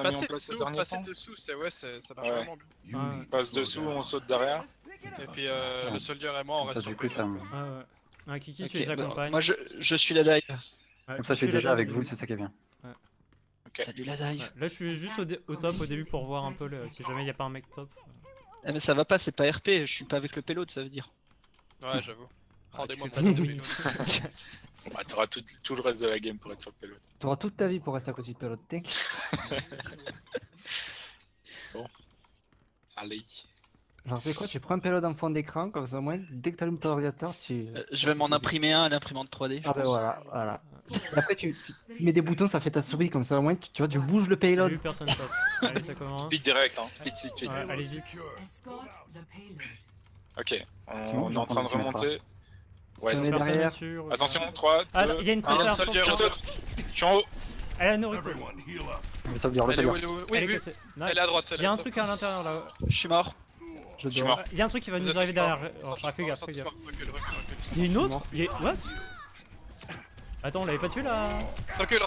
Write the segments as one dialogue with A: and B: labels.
A: a mis en place ces derniers temps.
B: Dessous, ça marche vraiment bien.
A: On passe dessous, on saute derrière.
B: Et puis le soldier et moi on reste sur le
C: payload.
D: Ouais. Kiki, tu les accompagnes.
E: Moi je suis la dive.
C: Comme ça, je suis déjà avec vous, c'est ça qui est bien.
E: Salut la dive.
D: Là, je suis juste au top au début pour voir un peu si jamais il n'y a pas un mec top.
E: Mais ça va pas, c'est pas RP, je suis pas avec le payload, ça veut dire.
B: Ouais, j'avoue. Rendez-moi
D: pas
B: mon
D: de
B: payload.
A: Bah, t'auras tout le reste de la game pour être sur le payload.
F: T'auras toute ta vie pour rester à côté du payload, t'es.
A: Bon. Allez.
F: Genre, tu sais quoi, tu prends un payload en fond d'écran, comme ça, au moins, dès que t'allumes ton ordinateur, tu.
E: Je vais m'en imprimer un à l'imprimante 3D.
F: Ah, bah voilà. Et après, tu mets des boutons, ça fait ta souris, comme ça, au moins, tu vois, tu bouges le payload.
D: Personne top. Allez, ça commence.
A: Speed direct, hein. Speed.
D: Ouais, allez vite.
A: Ok, on est en train de remonter. Ouais, c'est
F: derrière.
D: derrière.
A: Attention, 3, 2,
D: Ah, il y a une tracer.
A: je saute. Je suis en haut.
D: Elle a Noriko.
C: Le soldier, le soldier.
B: Oui, vu. Elle est à droite.
D: Il y a un truc à l'intérieur là.
E: Je suis mort.
A: Je suis mort.
D: Il y a un truc qui va nous arriver derrière. Fais gaffe. Il y a une autre. What? Attends, on l'avait pas tué là?
B: Recule.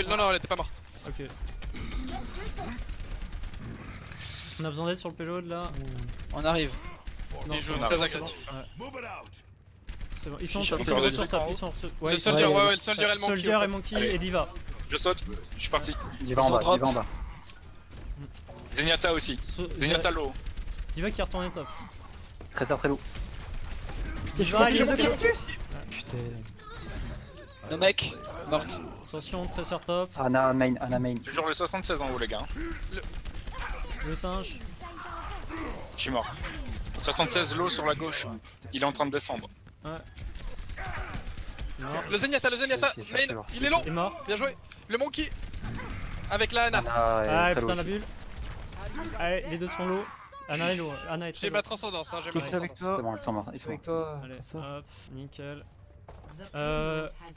B: Non, elle était pas morte.
D: Ok. On a besoin d'aide sur le payload là.
E: On arrive.
B: Ils jouent très agressif.
D: C'est bon. Ils sont
A: sur
D: sur top.
B: Le soldier, le soldier et le monkey.
D: Soldier et monkey et Diva.
A: Je saute, je suis parti.
C: Diva en bas,
A: Zenyatta aussi. Zenyatta low.
D: Diva qui retourne top.
C: Tracer très lourd.
D: Diva, il est
F: Putain.
E: No mec, morte.
D: Attention, Tracer top.
C: Ana main.
A: Toujours le 76 en haut, les gars.
D: Le singe.
A: Je suis mort. 76 low sur la gauche. Il est en train de descendre.
D: Ouais.
B: Le Zenyatta, main, il est long.
D: Il est mort.
B: Bien joué. Le monkey. Avec la Ana.
D: Ah putain, la bulle. Allez, les deux sont low. Ana est low. Ana est très
B: J'ai
D: low.
B: ma transcendance, j'ai ma
F: Je suis avec
B: transcendance.
F: toi.
C: C'est bon, ils sont morts.
F: Avec toi.
D: Allez, hop, nickel.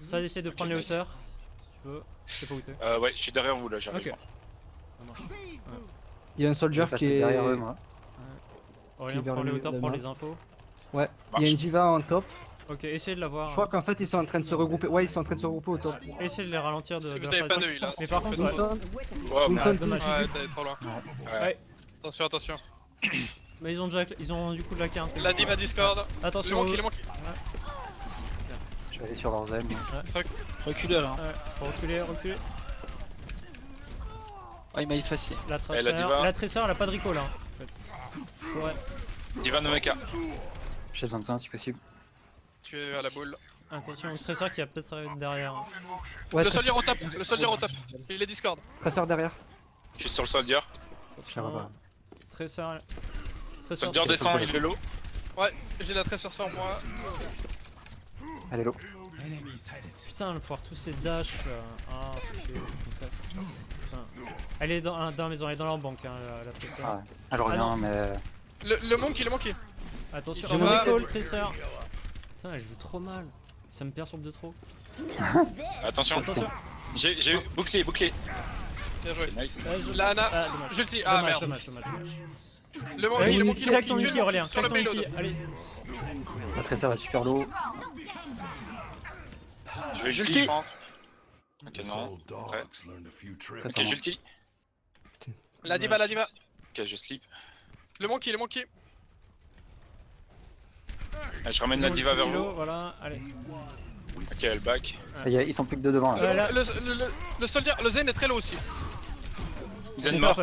D: Ça essaie de prendre les hauteurs. Si tu veux. Je sais pas où t'es.
A: Ouais, je suis derrière vous là, j'arrive.
D: Ok. Ça marche.
F: Il y a un soldier qui est
C: derrière eux, moi.
D: Aurélien, prends les hauteurs, prends les infos.
F: Ouais, il y a une diva en top.
D: Ok, essayez de la voir.
F: Je crois qu'en fait ils sont en train de se regrouper. Ouais, ils sont en train de se regrouper au top.
D: Essayez de les ralentir.
B: Vous avez pas d'œil là.
D: Mais par contre,
F: Wilson,
A: Ouais,
F: Wilson,
D: dommage.
B: Ouais, t'es trop loin.
A: Ouais.
B: Attention.
D: Mais ils ont du coup de la carte.
B: La diva Discord.
D: Attention.
B: Le monkey.
C: Je vais aller sur leurs ailes.
E: Reculez alors.
D: Ouais, faut reculer.
E: Ah, il m'a effacé.
D: La
A: la diva.
D: tracer, elle a pas de recall là. En fait. Ouais.
A: Diva no mecha.
C: J'ai besoin de soin si possible.
B: Tu es à la boule.
D: Attention, le tracer qui va peut-être être derrière.
F: ouais,
B: Le soldier au top. Il est Discord.
F: Tracer derrière.
A: Je suis sur le soldier.
D: Tracer.
A: Soldier descend, il est low.
B: Ouais, j'ai la tracer sur moi.
C: Elle est low.
D: Putain, le foire tous ces dash. Ah, faut que je casse. Putain. Elle est dans la maison, elle est dans leur banque, hein, la tracer.
C: Ah ouais. Elle revient, mais.
B: Le monkey.
D: Attention,
B: Il
D: le
B: s'en va.
D: recall, tracer. Putain, elle joue trop mal. Ça me perturbe de trop.
A: Attention. J'ai eu bouclier.
B: Bien joué.
A: Nice.
B: La Ana.
D: Ah, dommage.
B: Julti. Ah merde.
D: Dommage.
B: Le monkey.
D: Direct ton ulti, Aurélien.
B: Sur le
D: Direct ton
B: payload.
D: ulti, allez.
C: La tracer est super low.
A: Je vais ulti, je pense. Ok, non. Après. Ok, j'ulti.
B: La diva.
A: Ok, je sleep.
B: Le monkey.
A: Allez, je ramène la diva vers vous.
D: Voilà, allez.
A: Ok, elle back.
C: Ils sont plus que deux devant là.
B: Le soldier, le Zen est très low aussi.
A: Zen mort.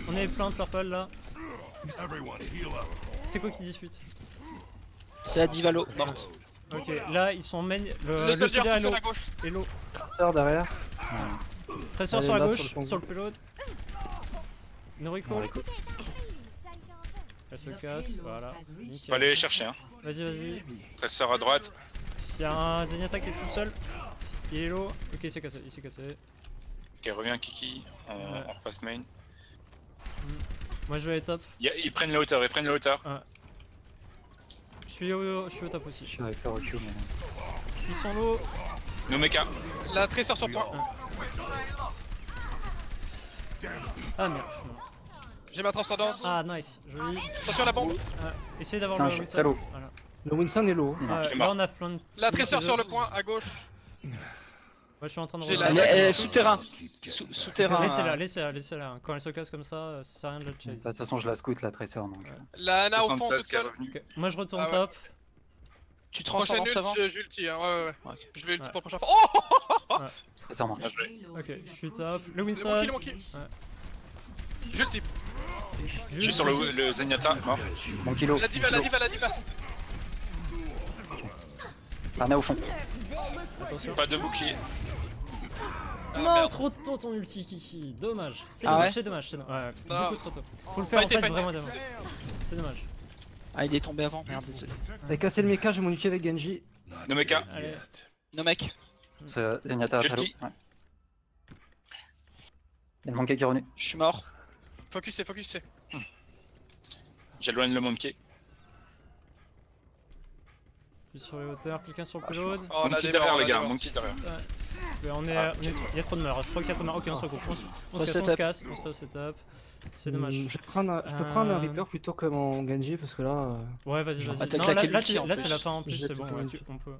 D: On est plein de purple là. C'est quoi qui dispute?
E: C'est la Divalo, morte.
D: Ok, là ils sont main.
B: Le soldier
D: est
B: sur
D: low.
B: la gauche.
D: Hello.
F: Tracer derrière.
D: Tracer
F: Allez,
D: sur la
F: là,
D: gauche,
F: sur le
D: sur le payload. No recall. Elle se casse, voilà.
A: Faut aller les chercher, hein.
D: Vas-y.
A: Tracer à droite.
D: Il y a un Zenyatta qui est tout seul. Il est low. Ok, il s'est cassé.
A: Ok, reviens Kiki. On repasse main.
D: Moi je vais aller top.
A: Ils prennent la hauteur.
D: Je suis au top aussi.
C: Je suis avec le recul.
D: Ils sont low.
A: No mecha.
B: La tracer sur point.
D: Ah merde, je suis mort.
B: J'ai ma transcendance.
D: Ah nice, joli.
B: Attention à la bombe.
D: Essayez d'avoir
C: C'est un
D: le
C: chat très low.
D: Voilà.
F: Le Wilson est low.
D: Là on a plein de...
B: La tracer sur le point à gauche.
D: je suis en train de
B: J'ai
D: regarder.
B: la-
E: Souterrain. Souterrain.
D: Laissez-la. Quand elle se casse comme ça sert à rien de la
C: De
D: chase.
C: toute façon, je la scout, la Tracer, donc.
B: La Ana au fond,
A: 76
B: toute
A: qui est
B: seule.
A: revenu.
D: Ok, moi je retourne
B: Ah ouais.
D: top.
E: Tu te
B: Prochaine
E: transformes avant
B: ult, j'ulti, hein, ouais.
E: Ok.
B: Je vais ulti
D: Ouais.
B: pour la prochaine fois. Oh
C: Tracer, moi.
A: Bien joué.
D: Ok, je suis top. Le
B: Le
D: Winston.
B: monkey, le monkey. J'ulti.
A: Je suis sur le Zenyatta, mort.
C: Mon kilo.
B: La diva.
C: Ana au fond.
D: Attention.
A: Pas de bouclier.
B: Ah,
D: Non,
B: merde.
D: trop tôt ton ulti, Kiki. Dommage. C'est
E: Ah
D: dommage,
E: ouais
D: c'est dommage. Ouais,
B: Non.
D: beaucoup trop tôt. Faut le faire en
B: Fightez,
D: fait
B: fightez.
D: vraiment d'avant. C'est dommage.
E: Ah, il est tombé avant, merde, désolé.
F: T'as cassé le mecha, j'ai mon ulti avec Genji.
A: Nomeka.
D: Allez.
E: Non, mec.
C: C'est Zenyatta à
A: Je
C: Salo.
A: tire.
C: Ouais. Il y a le Monkey qui est revenu.
E: Je suis mort.
B: Focus, c'est.
A: J'éloigne le monkey.
D: Je suis sur les hauteurs, quelqu'un sur le
C: Ah, je
D: payload.
B: Oh, la
A: Monkey
B: diva,
A: derrière,
B: la
A: les gars.
B: diva.
A: Monkey derrière.
D: Mais il y a trop de morts, je crois qu'il y a trop de morts. Ok, on se recoupe. On se
E: Setup.
D: casse, on se setup. C'est dommage.
F: Je peux prendre un Reaper plutôt que mon Genji parce que là.
D: Ouais, vas-y.
E: Ah, t'as
D: Non,
E: claqué
D: là,
E: l'ulti, en
D: là c'est
E: plus.
D: la fin en plus,
F: J'ai
D: c'est bon.
F: tout
D: Ouais,
F: ulti.
D: on peut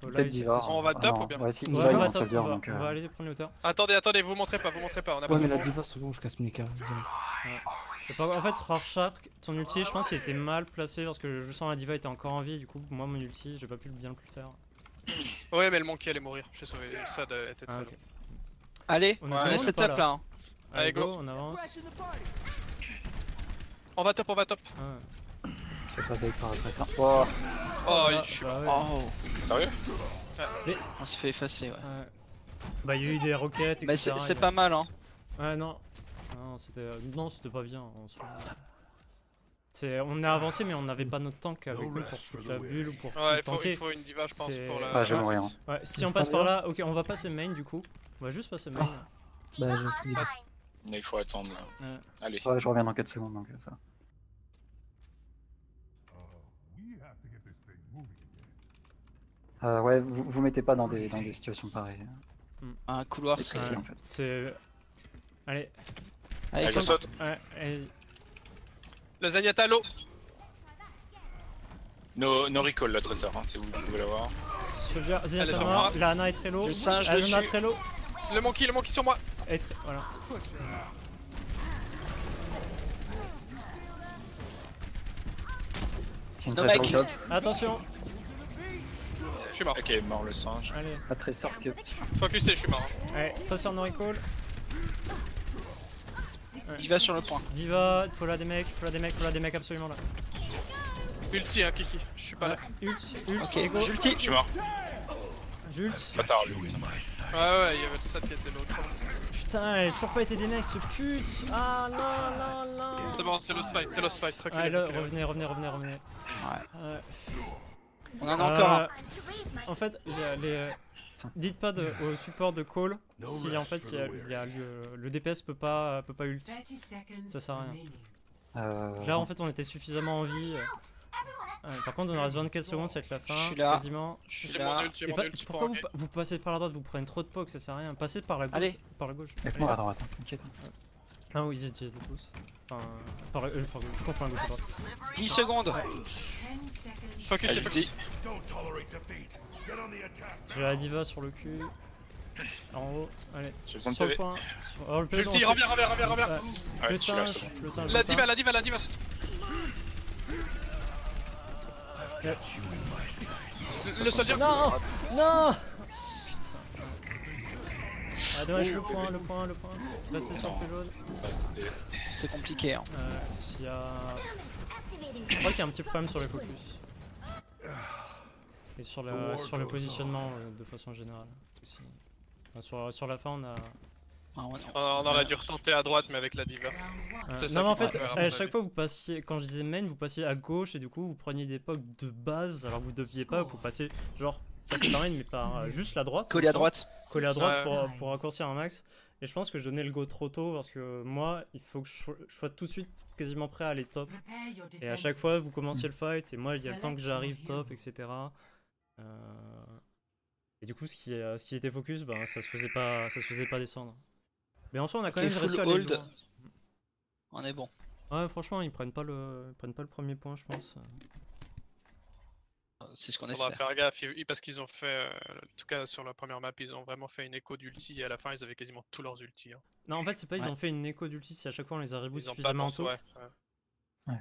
D: là,
C: Peut-être
D: ici,
C: Diva.
D: c'est sûr.
B: On va top
C: Ah,
B: ou bien
C: Ouais, si,
D: Ouais,
C: Diva,
D: on
C: ils
D: va
C: vont se
D: top,
C: dire,
D: on va-
C: donc.
D: on va aller prendre les hauteurs.
B: Attendez, vous montrez pas, on a pas
F: Ouais, mais
B: de
F: la Diva, c'est bon, je casse Mika. direct.
D: En fait, Rorschach, ton ulti, je pense qu'il était mal placé parce que je sens la diva était encore en vie. Du coup, moi, mon ulti, j'ai pas pu bien le faire.
B: Ouais, mais le monkey allait mourir. J'ai sauvé. Ça était
D: Ah,
B: très
D: ok.
B: long.
E: Allez,
D: On
B: Ouais,
D: est
E: on a
D: bon,
E: setup
D: pas, là
E: là. Hein.
D: Allez,
B: Allez,
D: go, on avance.
B: On va top.
D: Ah.
C: C'est pas bête par la Tracer. Oh,
B: Oh,
D: Ah,
B: je suis
D: bah
B: mort.
D: ouais.
E: Oh,
A: Sérieux?
E: on s'est fait effacer, ouais.
D: Ouais. Bah, il y a eu des roquettes,
E: Bah,
D: etc.
E: c'est pas mal, hein.
D: Ouais, non. Non, c'était pas bien. On a avancé, mais on n'avait pas notre tank avec nous pour foutre la bulle ou pour
B: Ouais,
D: tanker.
B: il faut une diva, je pense,
D: C'est-
B: pour la.
C: ah, je vais mourir.
D: Ouais, si
F: Je
D: on passe
F: sais
D: par
F: pas
D: là, ok, on va passer main du coup. On va juste passer main.
F: Bah, j'ai pris Diva.
A: Il faut attendre là.
D: Ouais.
A: Allez.
C: Ouais, je reviens dans 4 secondes, donc ça. Ouais, vous mettez pas dans des situations pareilles.
E: Un couloir,
C: C'est
E: c'est.
C: tricky,
D: Ouais,
C: en fait.
D: c'est. Allez,
E: Allez,
A: Allez, je saute.
D: ouais, allez.
B: Le Zenyatta low.
A: No recall la Tracer, hein, si vous pouvez l'avoir.
D: Soldier,
B: Elle est
D: Zenyatta
B: sur
D: mort,
B: moi.
D: la Ana est très low.
E: Le singe
D: Ana
E: dessus.
D: très low.
B: Le monkey sur moi.
D: Voilà.
C: J'ai une
E: Non,
C: Tracer
E: mec.
C: au top.
D: Attention,
B: Je suis mort.
A: Ok, mort le singe.
D: allez.
C: La Tracer que.
B: Focusé, je suis mort.
D: Allez, ça sur no recall.
E: Diva sur le point.
D: Diva, faut la des mecs absolument là.
B: Ulti, hein, Kiki. Je suis pas là.
D: Ult,
E: Ok,
D: ego,
E: j'ulti.
A: Je suis mort.
D: Jult.
A: Bâtard lui.
B: Ouais, il y avait ça qui était l'autre.
D: Putain, elle a toujours pas été des mecs, ce pute. Ah non.
B: C'est bon, c'est lost fight, reculez,
D: Allez,
B: reculez.
D: revenez.
E: Ouais. On en a encore un.
D: En fait, dites pas au support de call si en fait le DPS peut pas ult. Ça sert à rien. Là en fait on était suffisamment en vie. Par contre on nous reste 24 secondes, ça va être la fin.
E: Je suis là.
D: Quasiment.
E: Je suis
B: J'ai mon
E: là.
B: ult, j'ai
D: Et
B: mon
D: pas-
B: ult pour
D: pourquoi
B: enquête.
D: vous passez par la droite, vous prenez trop de poke, ça sert à rien. Passez par la gauche.
E: Allez.
D: Par la gauche.
C: Avec moi à droite, hein, t'inquiète.
D: Ah oui, ils étaient tous. Enfin, par la gauche, je confonds la gauche et la droite.
E: 10 secondes.
B: Focus, c'est
A: Ulti.
B: focus.
D: J'ai la diva sur le cul. En haut, allez.
A: J'ai besoin de
D: Sur le
A: PV.
D: point. Oh, le
B: J'ulti,
D: payload,
B: reviens.
D: Ouais.
A: Ouais,
D: Le
A: je suis là.
D: singe, le singe.
B: La
D: le singe.
B: diva. Le soldier.
D: Non. Putain. Ah dommage, le point. Là c'est sur le payload.
E: C'est compliqué, hein.
D: S'il y a... Je crois qu'il y a un petit problème sur le focus. Et sur le positionnement de façon générale aussi. Enfin, sur la fin on a...
E: Ah, ouais.
B: On aurait dû retenter à droite, mais avec la diva. C'est ça
D: non mais en
B: qui
D: fait,
B: peut faire, à
D: à
B: mon
D: chaque
B: avis.
D: fois vous passiez, quand je disais main, vous passiez à gauche et du coup vous preniez des pocs de base alors que vous deviez pas, vous passez genre passer par main mais par juste la droite.
E: Collé à droite.
D: Coller à droite
B: Ouais.
D: pour raccourcir un max. Et je pense que je donnais le go trop tôt parce que moi il faut que je sois tout de suite quasiment prêt à aller top. Et à chaque fois vous commenciez le fight et moi il y a le temps que j'arrive top etc. Et du coup ce qui était focus, ben ça se faisait pas descendre. Mais en soi on a quand
E: Ok,
D: même réussi
E: full
D: à aller
E: hold.
D: loin.
E: On est bon.
D: Ouais franchement ils prennent pas le premier point je pense.
E: C'est ce qu'on
B: Faudra
E: espère.
B: faire gaffe, parce qu'ils ont fait, en tout cas sur la première map, ils ont vraiment fait une écho d'ulti et à la fin ils avaient quasiment tous leurs ultis. Hein.
D: Non, en fait, c'est pas ils
C: Ouais.
D: ont fait une écho d'ulti, c'est à chaque fois on les a reboot
B: Ils ont pas
D: suffisamment
B: pensé,
D: tôt.
B: ouais.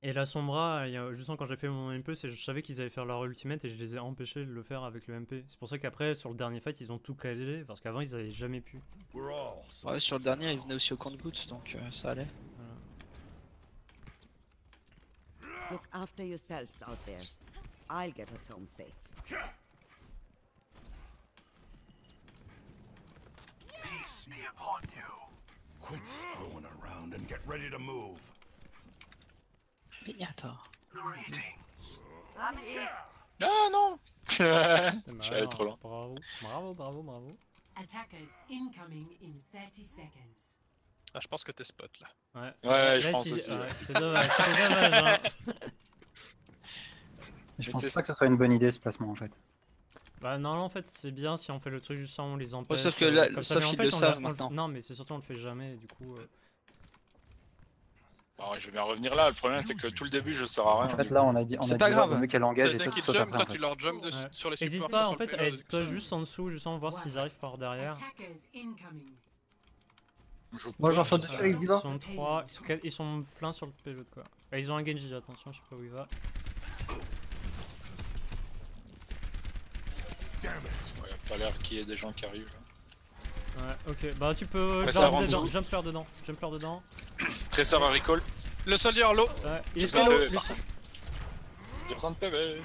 D: Et la Sombra, justement quand j'ai fait mon MP, je savais qu'ils allaient faire leur ultimate et je les ai empêchés de le faire avec le MP. C'est pour ça qu'après, sur le dernier fight, ils ont tout calé, parce qu'avant ils avaient jamais pu.
E: Ouais, sur le dernier, il venait aussi au compte-gouttes, donc ça allait.
G: Look after yourselves out there. I'll get us home safe.
H: Quit screwing around and get ready to move.
E: Pignata.
A: Ah non. Je suis
D: Dommage,
A: allé trop loin.
D: Bravo, bravo, bravo, bravo.
I: Attackers incoming in 30 seconds.
B: Ah, je pense que t'es spot là.
D: Ouais,
A: Ouais, je
D: là,
A: pense aussi, ouais.
D: C'est dommage, c'est dommage. Hein.
C: Je
A: Mais
C: pense
A: c'est-
C: pas que ce soit une bonne idée ce placement en fait.
D: Bah non, en fait, c'est bien si on fait le truc juste ça, on les empêche.
E: sauf que là-
D: comme ça,
E: sauf
D: mais en
E: qu'ils
D: fait,
E: le
D: on
E: savent
D: on
E: maintenant.
D: Non, mais c'est surtout on le fait jamais, du coup.
A: Alors, je vais bien revenir là. Le problème, c'est que tout le début, je sers à rien.
C: En fait là on a dit
E: C'est pas grave.
C: le mec qu'elle engage et
B: Dès
C: toi
B: qu'ils
C: tu sautes
B: jump,
C: après.
B: toi
C: En fait.
B: tu leur jump
D: Ouais.
B: sur les
D: Hésite
B: supports.
D: pas,
B: sur
D: en fait,
B: le payload,
D: toi
B: comme ça.
D: juste en dessous, juste voir s'ils arrivent par derrière.
I: Attackers incoming.
A: Je
F: Moi, j'en fais
A: peux-
F: dessus avec
D: Ils
F: Diva.
D: sont 3, ils sont pleins sur le payload quoi. Ah, ils ont un Genji, attention, je sais pas où il va.
A: Ouais, y a pas l'air qu'il y ait des gens qui arrivent.
D: Ouais, ok, bah tu peux
A: Après, ça
D: jump
A: rentre
D: dedans,
A: sous.
D: jumper dedans, jumper dedans.
A: Trésor à recall.
B: Le soldier low.
D: Ouais, il est
A: J'ai besoin
D: solo,
A: de-
D: lui.
A: par contre, j'ai besoin de PV.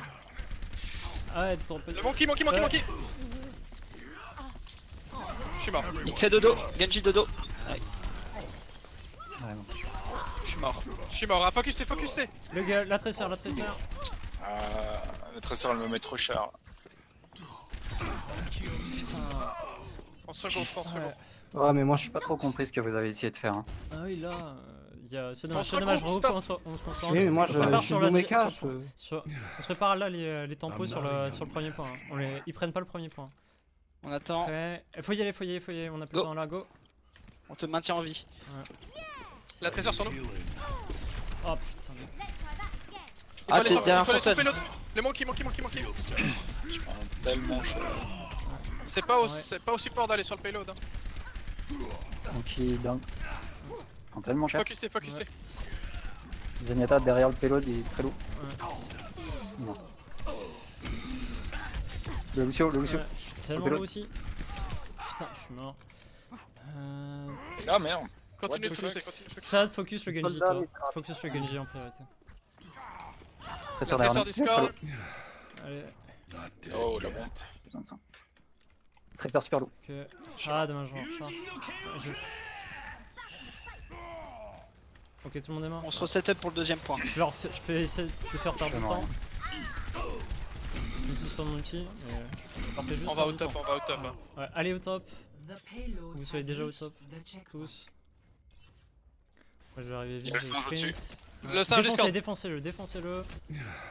D: Ah ouais, ton
B: Le monkey. Je suis mort.
E: Il fait dodo. Genji dodo.
C: Ouais, bon.
E: Je suis mort.
B: Je suis mort. Ah, focus C.
D: Le gars, la tresseur.
A: Ah, le trésor, elle me met trop cher.
B: François Go.
F: Ouais, mais moi je suis
C: J'ai pas trop compris ce que vous avez essayé de faire. Hein.
D: Ah oui, là, c'est
B: On
D: dommage,
B: se
D: c'est dommage,
B: regroupe,
D: on se concentre.
F: Oui, mais moi
D: On se prépare
F: je
D: sur
F: suis
D: la
F: dans mes
D: di-
F: cas.
D: on se prépare là les tempos sur le premier point. Hein. Ils prennent pas le premier point.
E: On attend.
D: Après, faut y aller, on a plus
E: Go.
D: le temps là, go.
E: On te maintient en vie.
B: La trésor sur nous.
D: Oh putain.
E: Ah, t'es derrière
B: Il faut aller sur le
E: Fontaine.
B: payload. Le monkey.
A: Je prends tellement cher.
B: C'est pas au support d'aller sur le payload. Hein.
C: Donc il down. En tellement cher.
B: Focus C.
C: Zenyatta derrière le payload il est très lourd. Non. Le Lucio.
D: Ouais, je suis tellement
C: payload.
D: low aussi. Putain, je suis mort.
A: Ah merde.
B: Continue de
A: What the
B: focuser,
D: Ça, focus le Genji,
F: Soldat,
D: toi.
F: mais grave.
D: Focus le Genji en priorité.
C: Trésor
B: La
C: derrière
B: trésor
C: nous.
B: Discord.
D: Allez,
A: Oh, la bombe.
C: J'ai besoin de ça. Trésor super lourd.
D: ok. Ah, dommage, Ok, tout le monde est mort.
E: On se reset up pour le deuxième point.
D: Je fais essayer de faire perdre
C: Je
D: du
C: suis
D: temps.
C: mort.
D: J'utilise pas mon ulti. Je leur fais juste
B: On va
D: perdre
B: au
D: du
B: top.
D: temps.
B: Hein.
D: Ouais, allez au top,
I: The payload
D: Vous soyez
I: has
D: déjà au
I: reached
D: top,
I: the checkpoint.
D: tous. Moi je vais arriver vite.
A: Il y a le
D: je
A: singe au-dessus.
D: sprint.
B: Le singe Discord.
D: Défoncez-le.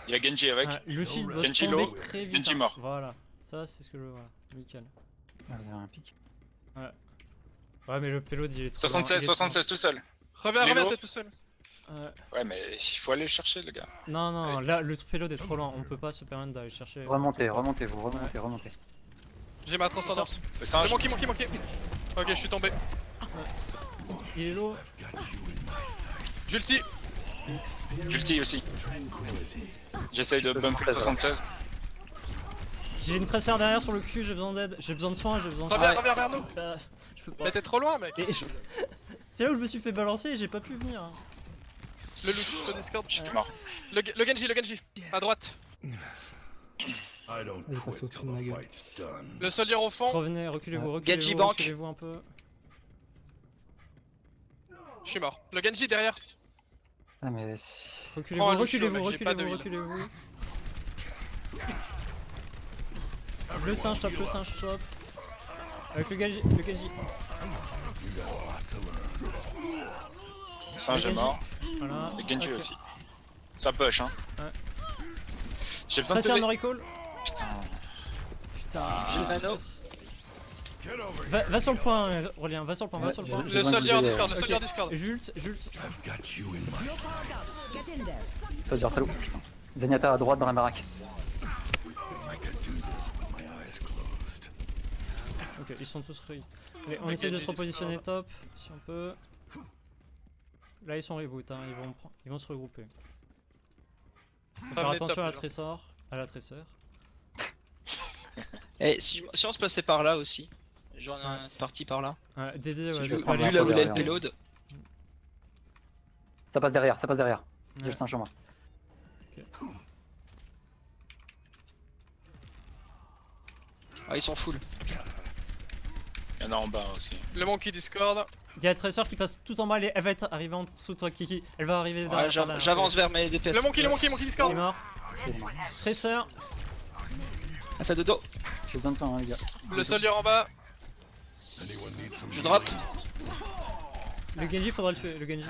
A: Il y a Genji avec.
D: Ouais, le shield doit
A: Genji
D: tomber
A: low,
D: très vite.
A: Genji
D: hein.
A: mort.
D: Voilà, ça c'est ce que je veux. Voilà, nickel.
C: Ah, vous avez un pic.
D: Ouais, mais le payload il est trop
A: 76 tout seul.
B: Reviens,
A: Lélo.
B: t'es tout seul.
A: Ouais, mais il faut aller le chercher, le gars.
D: Non, là le payload est trop loin, on peut pas se permettre d'aller chercher.
C: Remontez.
B: J'ai ma transcendance.
A: Le
B: Le
A: singe.
B: monkey. Ok, je suis tombé.
D: Il est low.
B: J'ulti.
A: Ulti aussi. J'essaye de bump le 76.
D: J'ai une tresseur derrière sur le cul, j'ai besoin d'aide, j'ai besoin de soins,
B: Reviens vers nous.
D: Je peux pas.
B: Mais t'es trop loin, mec.
D: Et c'est là où je me suis fait balancer et j'ai pas pu venir. Hein.
B: Le loot, le Discord.
A: Je suis plus mort.
B: Le Genji. À droite.
H: I don't
F: Il est passé
H: quit
F: au-dessus
H: till
F: de ma
H: the
F: gueule.
H: fight's done.
B: Le soldier au fond.
D: Revenez, reculez-vous,
E: Genji bank.
D: reculez-vous un peu.
B: Je suis mort. Le Genji derrière.
C: Ah mais.
D: Reculez-vous,
B: Prends un Lucio,
D: reculez-vous,
B: mec, j'ai pas de heal.
D: reculez-vous. Le singe top. Avec le Genji.
A: Le singe est mort.
D: Voilà.
A: Et Genji
D: Ok.
A: aussi. Ça push, hein.
D: Ouais.
A: J'ai besoin de
D: Tresseur
A: PV.
D: no recall.
A: Putain.
D: Putain.
E: Nano.
D: Va sur le point, Aurélien, va sur le point.
B: Le soldier Discord.
D: Jult.
H: I've got you in my sights.
G: Get in there.
C: Ça veut dire très lourd. Putain. Zenyatta à droite dans la baraque.
D: Ok, ils sont tous réunis. Allez, on essaie de se repositionner top, si on peut. Là, ils sont reboot, hein. Ils vont se regrouper. Faut faire attention à la trésor. À la trésor.
E: Et si on se passait par là aussi. Genre une partie par là.
D: Ouais, Dédé, ouais,
E: Vu
D: je peux aller
E: là où il a le
C: derrière.
E: payload.
C: Ça passe derrière, ça passe derrière. J'ai
D: Ouais.
C: le singe en moi.
E: Ah, ils sont full.
A: Il y en a en bas aussi.
B: Le monkey Discord.
D: Il y a la trésor qui passe tout en bas, elle va être arrivée en dessous de toi, Kiki. Elle va arriver
E: Ouais,
D: derrière. par derrière.
E: j'avance vers mes DPS.
B: Le monkey
D: Il
B: Discord.
D: est mort. Trésor.
E: Elle fait de dos.
C: J'ai besoin de ça, hein, les gars.
B: Le soldier en bas.
H: Anyone need some
E: Je drop.
D: Le Genji, faudra le tuer. Le Genji.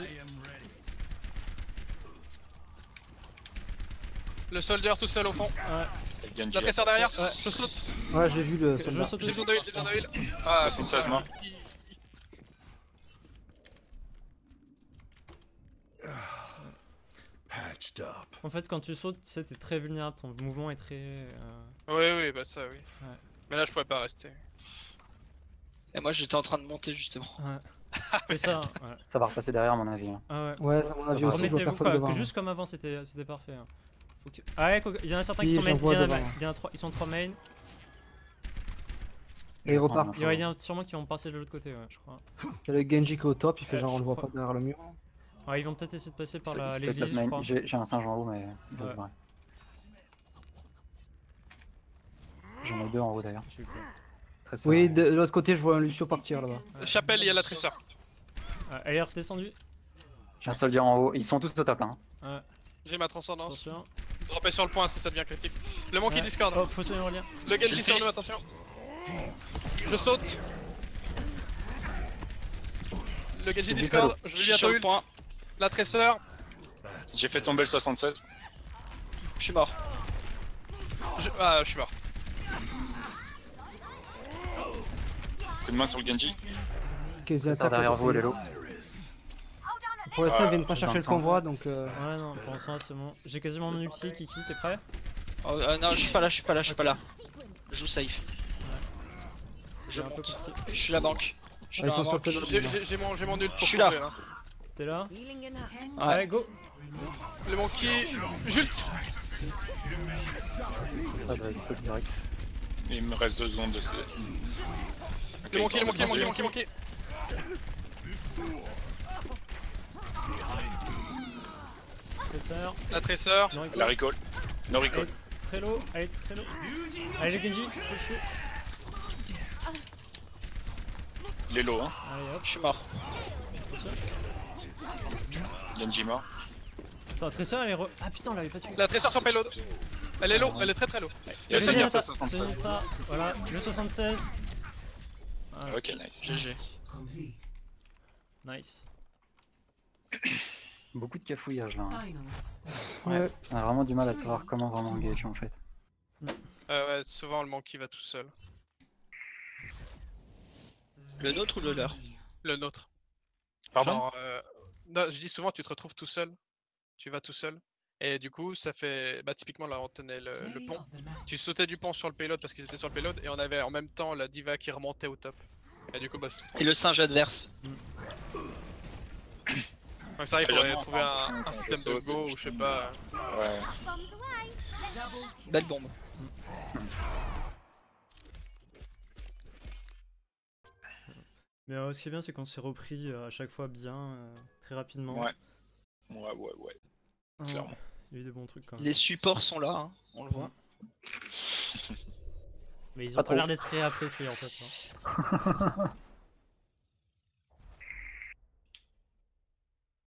B: Le soldier tout seul au fond.
D: Ouais.
A: Genji.
B: La tresseur derrière.
D: Ouais.
B: Je saute.
F: Ouais, j'ai vu le
D: Je
F: soldat.
D: saute
B: J'ai
D: aussi.
B: besoin d'huile, j'ai besoin d'huile. Ah,
A: 76 morts.
H: patched up.
D: En fait, quand tu sautes, tu sais, t'es très vulnérable. Ton mouvement est très.
B: Oui, bah ça, oui.
D: Ouais.
B: Mais là, je pouvais pas rester.
E: Et moi j'étais en train de monter justement.
D: Ouais. C'est ça. Ouais.
C: Ça va repasser derrière, à mon avis. hein.
D: Ah ouais.
F: Ouais, à mon avis aussi, je vois
D: Remettez-vous
F: personne
D: quoi,
F: devant.
D: juste comme avant, c'était parfait. Hein. Ah ouais, il y en a certains
F: Si,
D: qui sont
F: j'en
D: main,
F: vois
D: il y en a-
F: devant.
D: il y en a 3, ils sont 3 main.
F: Et ils repartent.
D: Il y en a sûrement qui vont passer de l'autre côté, ouais, je crois.
F: T'as le Genji qui est au top, il fait
D: Ouais,
F: genre on
D: je
F: le voit
D: crois.
F: pas derrière le mur.
D: Ouais, ils vont peut-être essayer de passer par
C: C'est
D: l'église,
C: top
D: je
C: main.
D: crois.
C: J'ai un singe en haut, mais il va
D: Ouais.
C: se barrer. J'en ai deux en haut d'ailleurs.
D: Je suis cool.
C: Très seul.
F: Oui, de l'autre côté, je vois un Lucio partir là-bas.
B: Chapelle, il y a la tresseur.
D: Ouais, elle est redescendue.
C: J'ai un soldier en haut. Ils sont tous au top là. hein.
D: Ouais,
B: J'ai ma transcendance.
D: attention.
B: Dropper sur le point si ça devient critique. Le monkey
D: Ouais.
B: Discord.
D: Oh, faut soigner Aurélien.
B: Le Genji sur nous, attention. Je saute. Le Genji Discord. Je vais
E: Je suis
B: bientôt
E: sur le
B: ult.
E: point.
B: La tresseur.
A: J'ai fait tomber le 76.
E: Je suis mort.
B: Ah, je suis mort.
A: Coup de main sur le Genji.
F: Ils
C: Ça
F: attaquent
C: derrière
F: aussi.
C: vous, Lélo.
F: Pour l'instant, ils viennent pas
C: Dans
F: chercher
C: le
F: le convoi
C: sens.
F: donc.
D: Ouais, non, pour l'instant, c'est bon. J'ai quasiment mon ulti, Kiki, t'es prêt?
E: Oh, non, je suis pas là, je suis pas là, je suis pas là. Je joue safe. Je
D: J'ai un peu
E: monte.
D: compris.
E: Je suis la banque. Je suis
F: Ils
E: dans
F: sont
E: la
F: sur
E: banque.
F: le payload.
B: J'ai mon ult pour
E: Je suis là.
B: couvrir, hein.
D: T'es là?
G: Healing in her.
E: Ouais.
D: Allez, go!
B: Le monkey. Jult.
C: Ça doit être saut direct.
A: Il me reste 2 secondes de CV.
B: Le monkey.
D: Tresseur.
B: La tresseur.
D: Non,
A: La recall. No recall.
D: Très low, allez, très low. Allez, le Genji, faut le tuer.
A: Il est low, hein.
D: Allez, hop,
E: Je suis mort.
D: attention.
A: Genji mort.
D: Attends, Tresseur, elle est Ah putain, on l'avait pas tué.
B: La tresseur sur payload. Elle est low, elle est très low.
A: Il y a
D: Le
A: Zenyatta
D: Zenyatta,
A: 76.
D: Zenyatta, voilà, le 76. Ah,
A: Ok, nice.
E: GG.
I: Complete.
D: nice.
C: Beaucoup de cafouillage là. hein.
I: Final score.
F: Ouais.
C: On a vraiment du mal à savoir comment vraiment engage en fait.
B: Ouais, souvent le monkey va tout seul.
E: Le nôtre ou le leur?
B: Le nôtre.
A: Pardon.
B: Genre, non, je dis souvent, tu te retrouves tout seul. Tu vas tout seul. Et du coup, ça fait. Bah, typiquement, là, on tenait le
I: Play
B: pont.
I: of the match.
B: Tu sautais du pont sur le payload parce qu'ils étaient sur le payload. Et on avait en même temps la diva qui remontait au top. Et du coup, bah, tu te retrouves.
E: Et le singe adverse.
B: Donc, ça, il
A: Ah,
B: faudrait
A: j'avoue,
B: trouver
A: enfin,
B: un système de go ou je sais pas.
A: Ouais.
E: Belle bombe.
D: Mais ce qui est bien, c'est qu'on s'est repris à chaque fois bien, très rapidement.
A: Ouais. Ouais.
D: Ah,
A: clairement.
D: il y a eu des bons trucs quand même.
E: Les supports sont là, hein, on le voit.
D: Mais ils ont
C: Pas
D: pas
C: trop.
D: l'air d'être très appréciés en fait. hein.